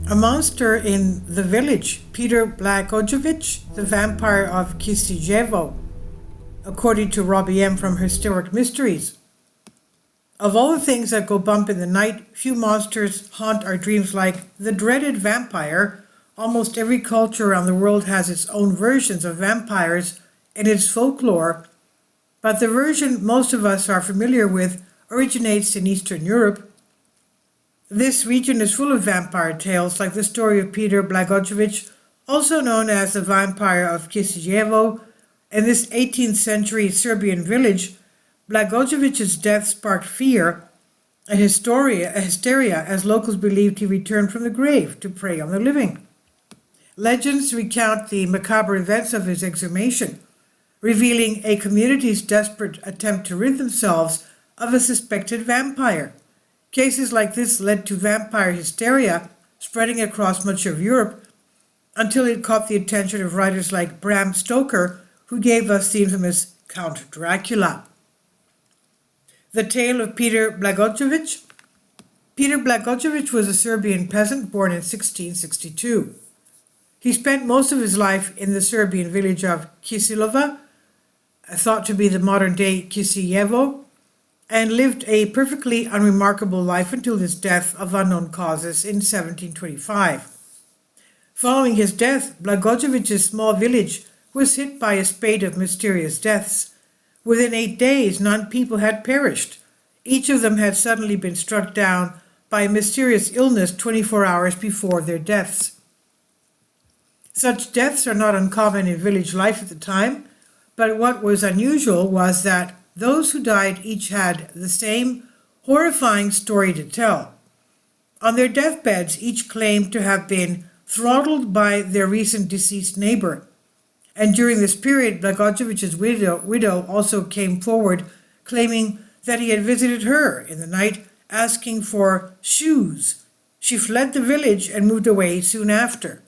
A monster in the village, Peter Blagojevic, the vampire of Kisiljevo, according to Robbie M. from Historic Mysteries. Of all the things that go bump in the night, few monsters haunt our dreams like the dreaded vampire. Almost every culture around the world has its own versions of vampires in its folklore, but the version most of us are familiar with originates in Eastern Europe. This region is full of vampire tales, like the story of Peter Blagojevic, also known as the vampire of Kisiljevo. In this 18th century Serbian village, Blagojevic's death sparked fear and hysteria, as locals believed he returned from the grave to prey on the living. Legends recount the macabre events of his exhumation, revealing a community's desperate attempt to rid themselves of a suspected vampire. Cases like this led to vampire hysteria spreading across much of Europe until it caught the attention of writers like Bram Stoker, who gave us the infamous Count Dracula. The tale of Peter Blagojevic. Peter Blagojevic was a Serbian peasant born in 1662. He spent most of his life in the Serbian village of Kisiljevo, thought to be the modern-day Kisiljevo, and lived a perfectly unremarkable life until his death of unknown causes in 1725. Following his death, Blagojevic's small village was hit by a spate of mysterious deaths. Within 8 days, 9 people had perished. Each of them had suddenly been struck down by a mysterious illness 24 hours before their deaths. Such deaths are not uncommon in village life at the time, but what was unusual was that those who died each had the same horrifying story to tell. On their deathbeds, each claimed to have been throttled by their recent deceased neighbor. And during this period, Blagojevic's widow also came forward, claiming that he had visited her in the night, asking for shoes. She fled the village and moved away soon after.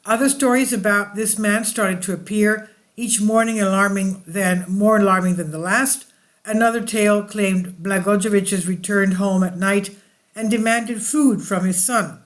Other stories about this man started to appear, each more alarming than the last. Another tale claimed Blagojevic's returned home at night and demanded food from his son.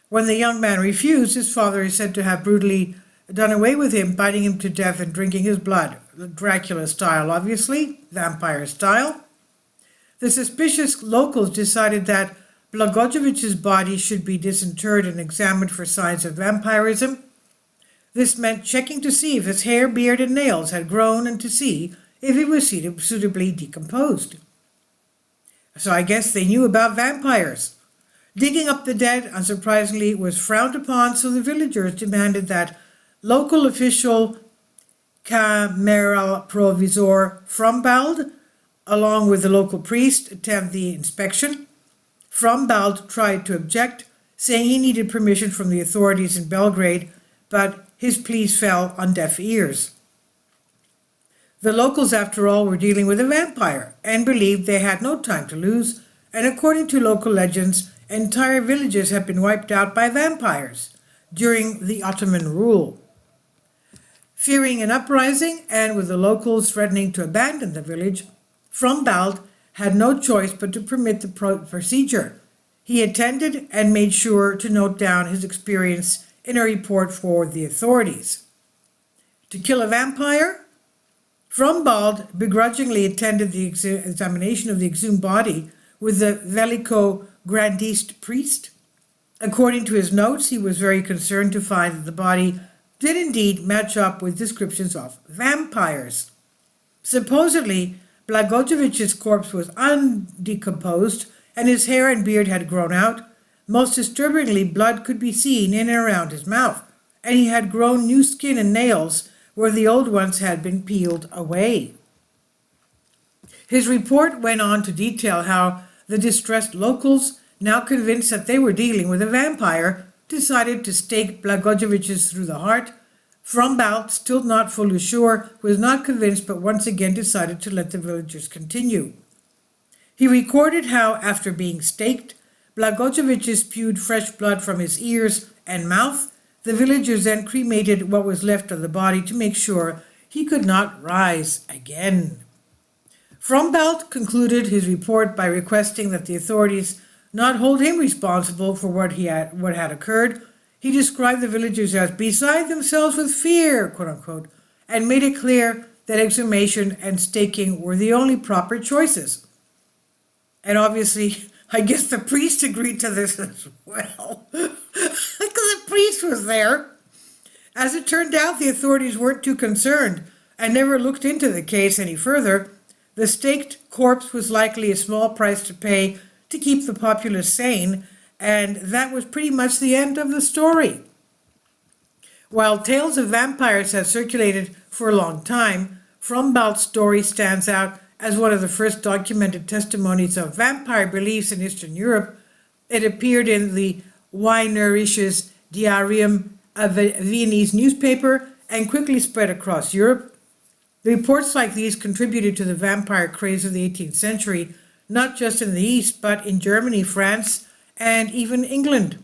When the young man refused, his father is said to have brutally done away with him, biting him to death and drinking his blood. Dracula style, obviously, vampire style. The suspicious locals decided that Blagojevic's body should be disinterred and examined for signs of vampirism. This meant checking to see if his hair, beard, and nails had grown and to see if he was suitably decomposed. So I guess they knew about vampires. Digging up the dead, unsurprisingly, was frowned upon, so the villagers demanded that local official Cameral Provisor Frumbald, along with the local priest, attempt the inspection. Frumbald tried to object, saying he needed permission from the authorities in Belgrade, but his pleas fell on deaf ears. The locals, after all, were dealing with a vampire and believed they had no time to lose, and according to local legends, entire villages had been wiped out by vampires during the Ottoman rule. Fearing an uprising, and with the locals threatening to abandon the village, Frumbald had no choice but to permit the procedure. He attended and made sure to note down his experience in a report for the authorities. To kill a vampire? Frumbald begrudgingly attended the examination of the exhumed body with the Veliko Grandist priest. According to his notes, he was very concerned to find that the body did indeed match up with descriptions of vampires. Supposedly, Blagojevic's corpse was undecomposed and his hair and beard had grown out. Most disturbingly, blood could be seen in and around his mouth, and he had grown new skin and nails where the old ones had been peeled away. His report went on to detail how the distressed locals, now convinced that they were dealing with a vampire, decided to stake Blagojevic's through the heart. Frumbald, still not fully sure, was not convinced, but once again decided to let the villagers continue. He recorded how, after being staked, Blagojevich spewed fresh blood from his ears and mouth. The villagers then cremated what was left of the body to make sure he could not rise again. Frumbald concluded his report by requesting that the authorities not hold him responsible for what had occurred. He described the villagers as beside themselves with fear, quote unquote, and made it clear that exhumation and staking were the only proper choices. And obviously, I guess the priest agreed to this as well, because the priest was there. As it turned out, the authorities weren't too concerned and never looked into the case any further. The staked corpse was likely a small price to pay to keep the populace sane, and that was pretty much the end of the story. While tales of vampires have circulated for a long time, Frombalt's story stands out as one of the first documented testimonies of vampire beliefs in Eastern Europe. It appeared in the Wienerisches Diarium, a Viennese newspaper, and quickly spread across Europe. Reports like these contributed to the vampire craze of the 18th century, not just in the East, but in Germany, France, and even England.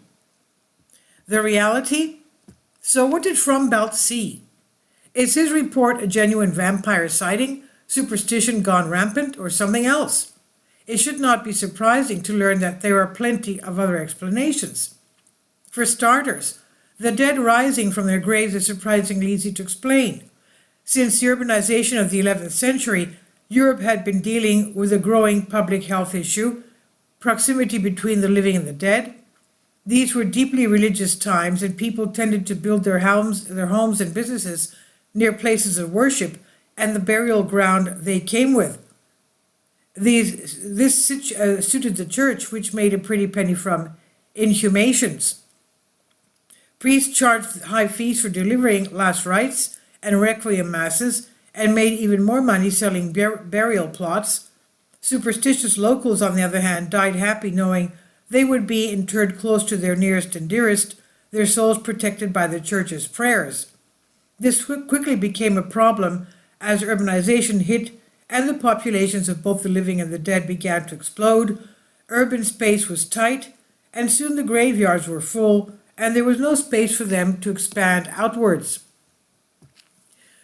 The reality? So what did Frombalt see? Is his report a genuine vampire sighting, superstition gone rampant, or something else? It should not be surprising to learn that there are plenty of other explanations. For starters, the dead rising from their graves is surprisingly easy to explain. Since the urbanization of the 11th century, Europe had been dealing with a growing public health issue, proximity between the living and the dead. These were deeply religious times, and people tended to build their homes and businesses near places of worship and the burial ground they came with. This suited the church, which made a pretty penny from inhumations. Priests charged high fees for delivering last rites and requiem masses, and made even more money selling burial plots. Superstitious locals, on the other hand, died happy knowing they would be interred close to their nearest and dearest, their souls protected by the church's prayers. This quickly became a problem as urbanization hit and the populations of both the living and the dead began to explode. Urban space was tight, and soon the graveyards were full, and there was no space for them to expand outwards.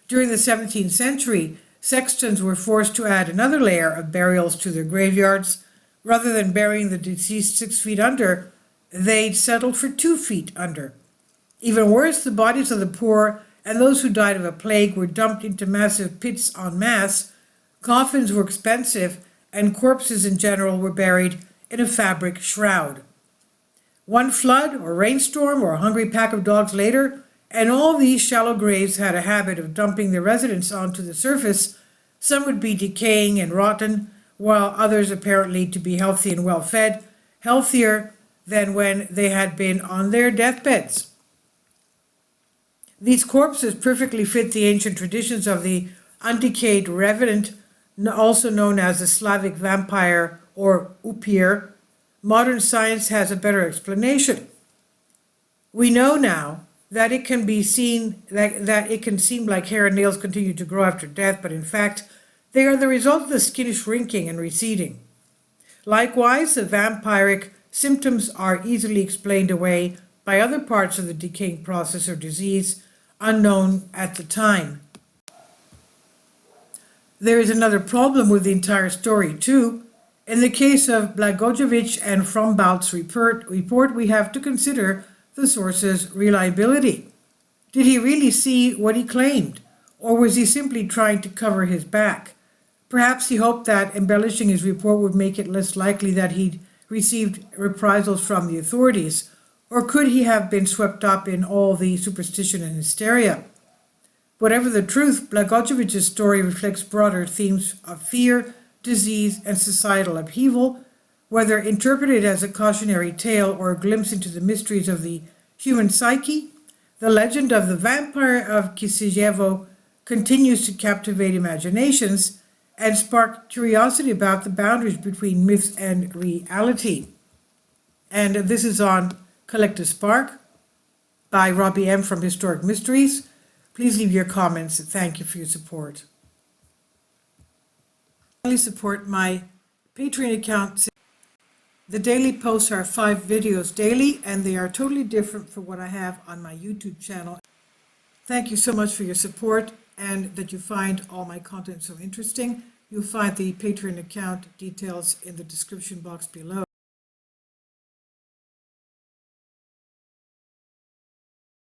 During the 17th century, sextons were forced to add another layer of burials to their graveyards. Rather than burying the deceased 6 feet under, they'd settled for 2 feet under. Even worse, the bodies of the poor and those who died of a plague were dumped into massive pits en masse. Coffins were expensive, and corpses in general were buried in a fabric shroud. One flood or rainstorm or a hungry pack of dogs later, and all these shallow graves had a habit of dumping their residents onto the surface. Some would be decaying and rotten, while others apparently to be healthy and well-fed, healthier than when they had been on their deathbeds. These corpses perfectly fit the ancient traditions of the undecayed revenant, also known as the Slavic vampire or upir. Modern science has a better explanation. We know now that it can seem like hair and nails continue to grow after death, but in fact, they are the result of the skin shrinking and receding. Likewise, the vampiric symptoms are easily explained away by other parts of the decaying process or disease unknown at the time. There is another problem with the entire story, too. In the case of Blagojevic and Frombalt's report, we have to consider the source's reliability. Did he really see what he claimed, or was he simply trying to cover his back? Perhaps he hoped that embellishing his report would make it less likely that he'd received reprisals from the authorities, or could he have been swept up in all the superstition and hysteria? Whatever the truth, Blagojevic's story reflects broader themes of fear, disease, and societal upheaval. Whether interpreted as a cautionary tale or a glimpse into the mysteries of the human psyche, the legend of the vampire of Kisiljevo continues to captivate imaginations and spark curiosity about the boundaries between myth and reality. And this is on Collective Spark by Robbie M. from Historic Mysteries. Please leave your comments. Thank you for your support. Please support my Patreon account. The daily posts are 5 videos daily, and they are totally different from what I have on my YouTube channel. Thank you so much for your support and that you find all my content so interesting. You'll find the Patreon account details in the description box below.